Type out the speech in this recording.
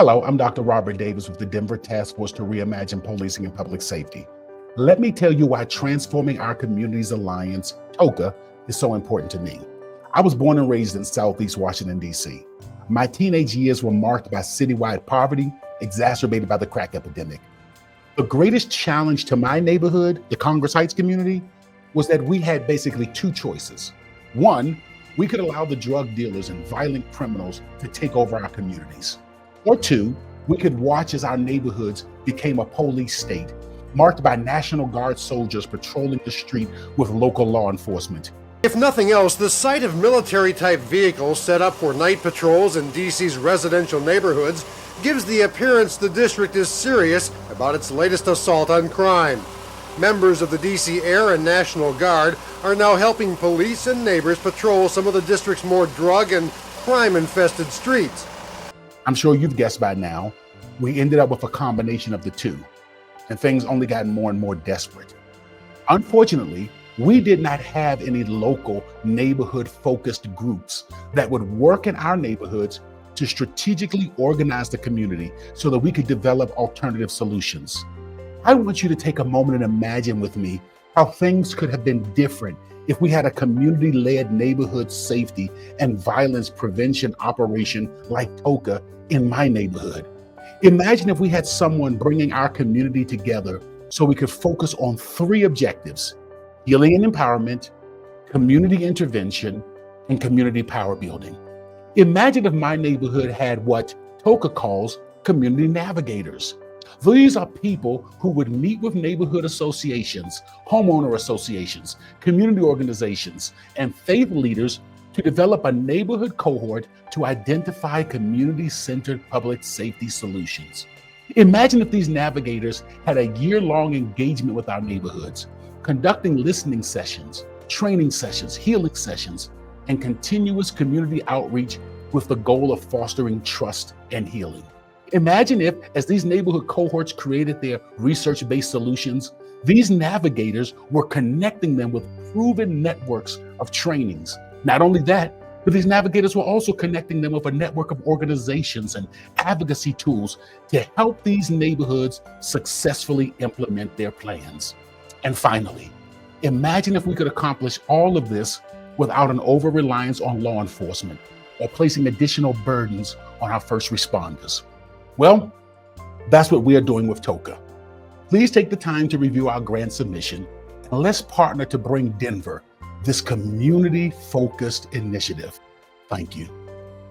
Hello, I'm Dr. Robert Davis with the Denver Task Force to Reimagine Policing and Public Safety. Let me tell you why transforming our community's alliance, TOCA, is so important to me. I was born and raised in Southeast Washington, D.C. My teenage years were marked by citywide poverty, exacerbated by the crack epidemic. The greatest challenge to my neighborhood, the Congress Heights community, was that we had basically two choices. One, we could allow the drug dealers and violent criminals to take over our communities. Or two, we could watch as our neighborhoods became a police state, marked by National Guard soldiers patrolling the street with local law enforcement. If nothing else, the sight of military-type vehicles set up for night patrols in D.C.'s residential neighborhoods gives the appearance the district is serious about its latest assault on crime. Members of the D.C. Air and National Guard are now helping police and neighbors patrol some of the district's more drug and crime-infested streets. I'm sure you've guessed by now, we ended up with a combination of the two, and things only got more and more desperate. Unfortunately, we did not have any local neighborhood-focused groups that would work in our neighborhoods to strategically organize the community so that we could develop alternative solutions. I want you to take a moment and imagine with me how things could have been different if we had a community-led neighborhood safety and violence prevention operation like TOCA in my neighborhood. Imagine if we had someone bringing our community together so we could focus on three objectives: healing and empowerment, community intervention, and community power building. Imagine if my neighborhood had what TOCA calls community navigators. These are people who would meet with neighborhood associations, homeowner associations, community organizations, and faith leaders to develop a neighborhood cohort to identify community-centered public safety solutions. Imagine if these navigators had a year-long engagement with our neighborhoods, conducting listening sessions, training sessions, healing sessions, and continuous community outreach with the goal of fostering trust and healing. Imagine if, as these neighborhood cohorts created their research-based solutions, these navigators were connecting them with proven networks of trainings. Not only that, but these navigators were also connecting them with a network of organizations and advocacy tools to help these neighborhoods successfully implement their plans. And finally, imagine if we could accomplish all of this without an over-reliance on law enforcement or placing additional burdens on our first responders. Well, that's what we are doing with TOCA. Please take the time to review our grant submission, and let's partner to bring Denver this community-focused initiative. Thank you.